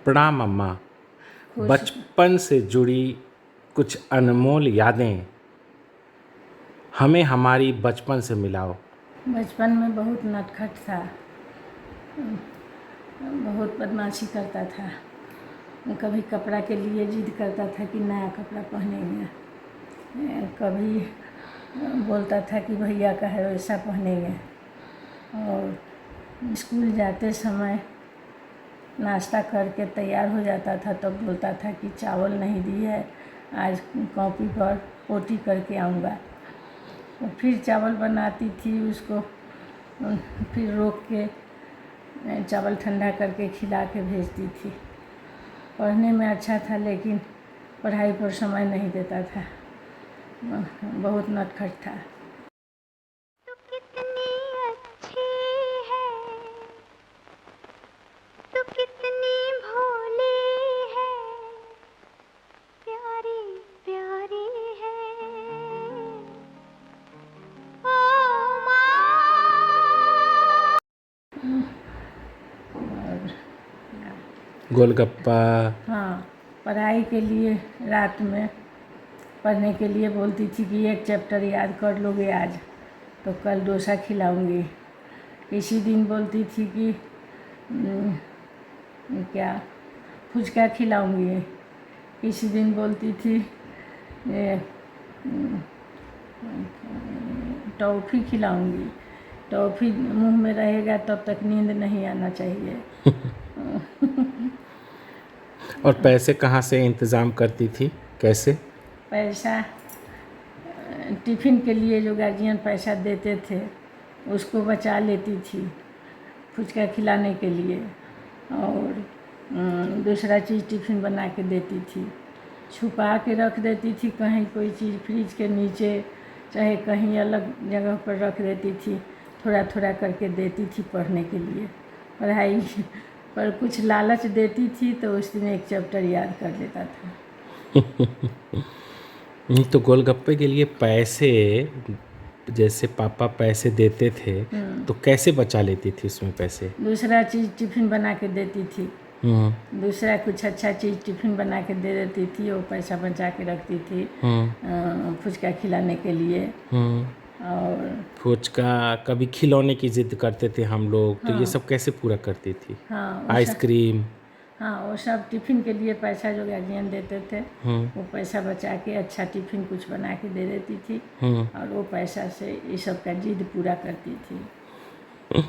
प्रणाम अम्मा। खुश। बचपन से जुड़ी कुछ अनमोल यादें हमें हमारी बचपन से मिलाओ। बचपन में बहुत नटखट था, बहुत बदमाशी करता था। कभी कपड़ा के लिए जिद करता था कि नया कपड़ा पहनेंगे, कभी बोलता था कि भैया का है वैसा पहनेंगे। और स्कूल जाते समय नाश्ता करके तैयार हो जाता था तब बोलता था कि चावल नहीं दी है, आज कॉपी पर पोटी करके आऊँगा। और फिर चावल बनाती थी, उसको फिर रोक के चावल ठंडा करके खिला के भेजती थी। पढ़ने में अच्छा था लेकिन पढ़ाई पर समय नहीं देता था, बहुत नटखट था। तू कितनी अच्छी है, तू कितनी भोली है, प्यारी प्यारी है ओ और गोलगप्पा। हाँ, पढ़ाई के लिए रात में पढ़ने के लिए बोलती थी कि एक चैप्टर याद कर लोगे आज तो कल डोसा खिलाऊंगी। किसी दिन बोलती थी कि क्या फुचका खिलाऊंगी। किसी दिन बोलती थी टॉफ़ी खिलाऊंगी। टॉफ़ी मुंह में रहेगा तब तक नींद नहीं आना चाहिए। और पैसे कहाँ से इंतज़ाम करती थी, कैसे? पैसा टिफ़िन के लिए जो गार्जियन पैसा देते थे उसको बचा लेती थी फुचका खिलाने के लिए, और दूसरा चीज़ टिफ़िन बना के देती थी। छुपा के रख देती थी कहीं, कोई चीज़ फ्रिज के नीचे चाहे कहीं अलग जगह पर रख देती थी। थोड़ा थोड़ा करके देती थी पढ़ने के लिए। पढ़ाई पर कुछ लालच देती थी तो उस दिन एक चैप्टर याद कर लेता था। तो गोलगप्पे के लिए पैसे, जैसे पापा पैसे देते थे तो कैसे बचा लेती थी उसमें पैसे? दूसरा चीज़ टिफ़िन बना के देती थी, दूसरा कुछ अच्छा चीज़ टिफ़िन बना के दे देती थी, वो पैसा बचा के रखती थी फुचका खिलाने के लिए। और फुचका, कभी खिलौने की जिद करते थे हम लोग, तो ये हाँ, सब कैसे पूरा करती थी? हाँ आइसक्रीम। वो सब टिफ़िन के लिए पैसा जो गार्जियन देते थे वो पैसा बचा के अच्छा टिफ़िन कुछ बना के दे देती थी, और वो पैसा से ये सब का जिद पूरा करती थी।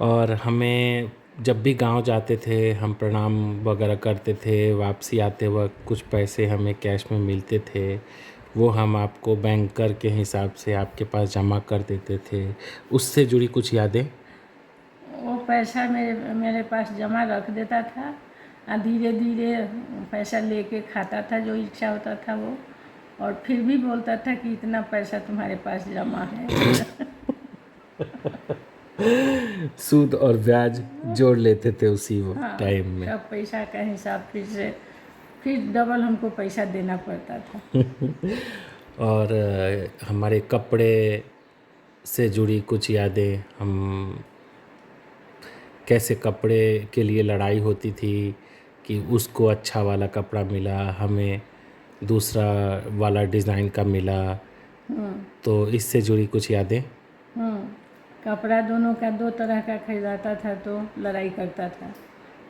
और हमें जब भी गांव जाते थे हम प्रणाम वगैरह करते थे, वापसी आते वक्त कुछ पैसे हमें कैश में मिलते थे, वो हम आपको बैंकर के हिसाब से आपके पास जमा कर देते थे। उससे जुड़ी कुछ यादें? वो पैसा मेरे पास जमा रख देता था और धीरे धीरे पैसा लेके खाता था जो इच्छा होता था वो, और फिर भी बोलता था कि इतना पैसा तुम्हारे पास जमा है। सूद और ब्याज जोड़ लेते थे उसी टाइम में। सब पैसा का हिसाब फिर डबल हमको पैसा देना पड़ता था। और हमारे कपड़े से जुड़ी कुछ यादें, हम कैसे कपड़े के लिए लड़ाई होती थी कि उसको अच्छा वाला कपड़ा मिला, हमें दूसरा वाला डिज़ाइन का मिला, तो इससे जुड़ी कुछ यादें। कपड़ा दोनों का दो तरह का खरीदाता था तो लड़ाई करता था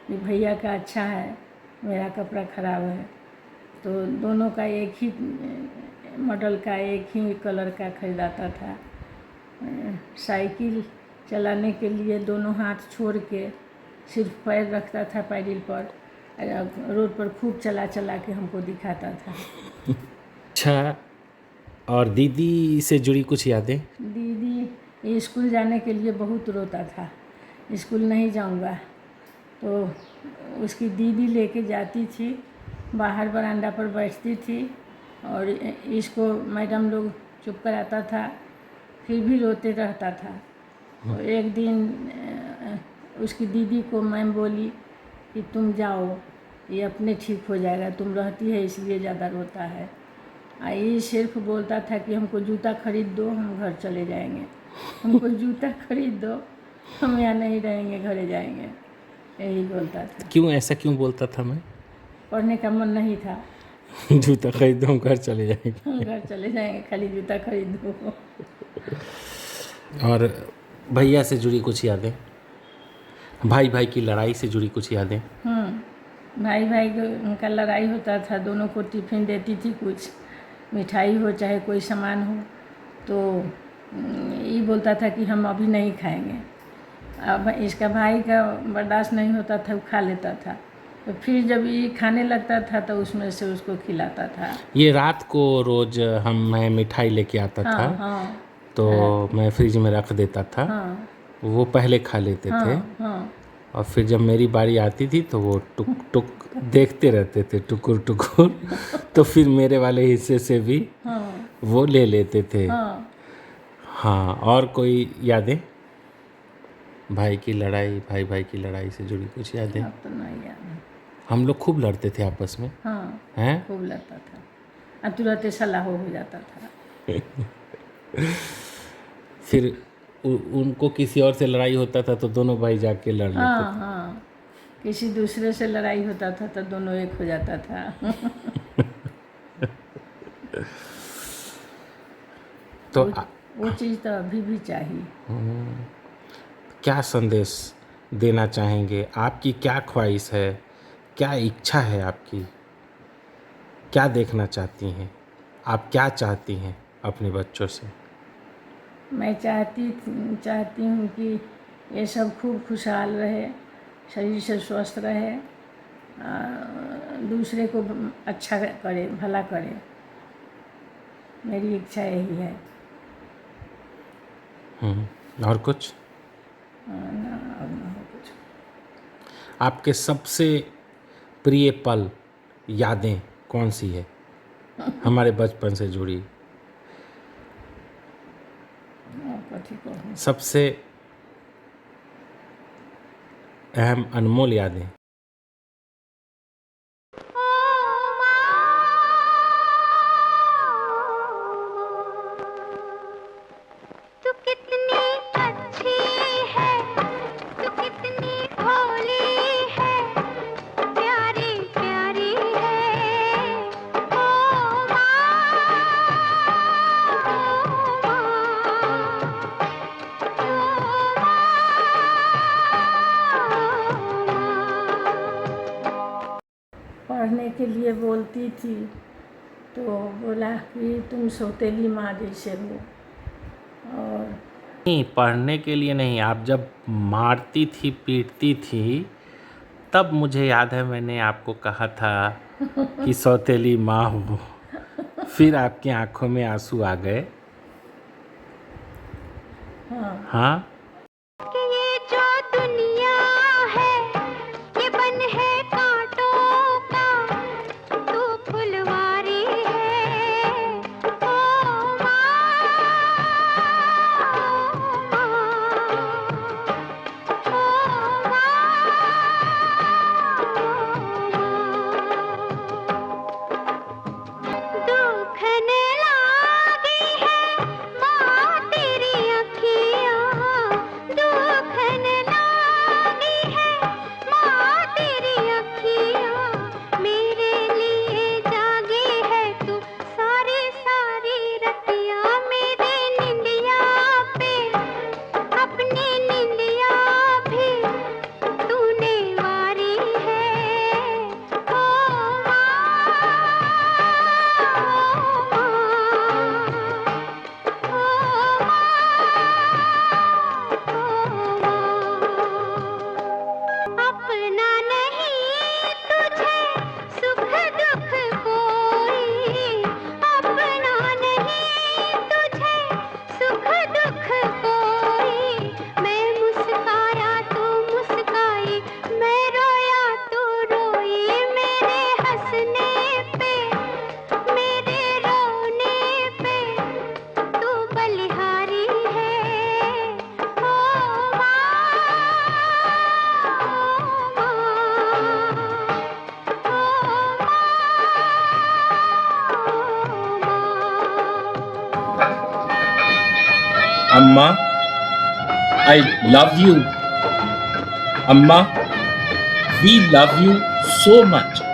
कि भैया का अच्छा है, मेरा कपड़ा ख़राब है, तो दोनों का एक ही मॉडल का एक ही कलर का खरीदाता था। साइकिल चलाने के लिए दोनों हाथ छोड़ के सिर्फ पैर रखता था पैडल पर, रोड पर खूब चला चला के हमको दिखाता था। अच्छा, और दीदी से जुड़ी कुछ यादें? दीदी स्कूल जाने के लिए बहुत रोता था, स्कूल नहीं जाऊंगा, तो उसकी दीदी लेके जाती थी, बाहर बरामदा पर बैठती थी और इसको मैडम लोग चुप कराता था, फिर भी रोते रहता था। तो एक दिन उसकी दीदी को मैम बोली कि तुम जाओ, ये अपने ठीक हो जाएगा, तुम रहती है इसलिए ज़्यादा रोता है। ये सिर्फ बोलता था कि हमको जूता खरीद दो, हम घर चले जाएंगे, हमको जूता खरीद दो, हम यहाँ नहीं रहेंगे, घरे जाएंगे। यही बोलता था। क्यों ऐसा क्यों बोलता था मैं? पढ़ने का मन नहीं था। जूता खरीद दो, हम घर चले जाएंगे। हम घर चले जाएंगे, खाली जूता खरीद दो। और भैया से जुड़ी कुछ यादें, भाई भाई की लड़ाई से जुड़ी कुछ यादें। भाई भाई का लड़ाई होता था, दोनों को टिफिन देती थी, कुछ मिठाई हो चाहे कोई सामान हो, तो ये बोलता था कि हम अभी नहीं खाएंगे। अब इसका भाई का बर्दाश्त नहीं होता था, वो खा लेता था, तो फिर जब ये खाने लगता था तो उसमें से उसको खिलाता था। ये रात को रोज मैं मिठाई लेके आता हाँ था, हाँ तो मैं फ्रिज में रख देता था, हाँ वो पहले खा लेते थे, हाँ हाँ और फिर जब मेरी बारी आती थी तो वो टुक टुक देखते रहते थे, टुकुर टुकुर। तो फिर मेरे वाले हिस्से से भी हाँ वो ले लेते थे। हाँ। हाँ, और कोई यादें भाई की लड़ाई, भाई भाई की लड़ाई से जुड़ी कुछ यादें? अब तो नहीं याद है। हम लोग खूब लड़ते थे आपस में, हाँ, हैं? खूब लगता था, और तुरंत सलाह हो जाता था। फिर उनको किसी और से लड़ाई होता था तो दोनों भाई जाके लड़ लेते हाँ थे। हाँ, किसी दूसरे से लड़ाई होता था तो दोनों एक हो जाता था। तो वो चीज़ तो अभी भी चाहिए। क्या संदेश देना चाहेंगे? आपकी क्या ख्वाहिश है, क्या इच्छा है आपकी, क्या देखना चाहती हैं आप, क्या चाहती हैं अपने बच्चों से? मैं चाहती हूँ कि ये सब खूब खुशहाल रहे, शरीर से स्वस्थ रहे, दूसरे को अच्छा करे, भला करे। मेरी इच्छा यही है। और कुछ? और ना हो कुछ। आपके सबसे प्रिय पल, यादें कौन सी है हमारे बचपन से जुड़ी? और कथी कहूँ। सबसे अहम अनमोल यादें। तू कितनी अच्छी है, तू कितनी भोली है, प्यारी प्यारी है। ओ पढ़ने के लिए बोलती थी तो बोला कि तुम सौतेली माँ जैसे हो। और नहीं, पढ़ने के लिए नहीं, आप जब मारती थी, पीटती थी, तब मुझे याद है मैंने आपको कहा था कि सौतेली माँ हो। फिर आपकी आंखों में आंसू आ गए। हाँ, कि ये जो दुनिया है, ये बन है कांटों का, तू फुलवारी है। ओ दुखने लागी है माँ तेरी अखियाँ, दुखने लागी है माँ तेरी अखियाँ, मेरे लिए जागी है तू सारी सारी रतियाँ, मेरे निंदिया पे अपनी निंदिया भी तूने वारी है। ओ अपना नहीं तुझे सुख दुख कोई, अपना नहीं तुझे सुख दुख कोई, मैं मुस्काया तू मुस्काई, मैं रोया तू रोई, मेरे हंसने पे मेरे रोने पे तू बलिहारी है। ओ अम्मा, आई लव यू। अम्मा, We love you so much.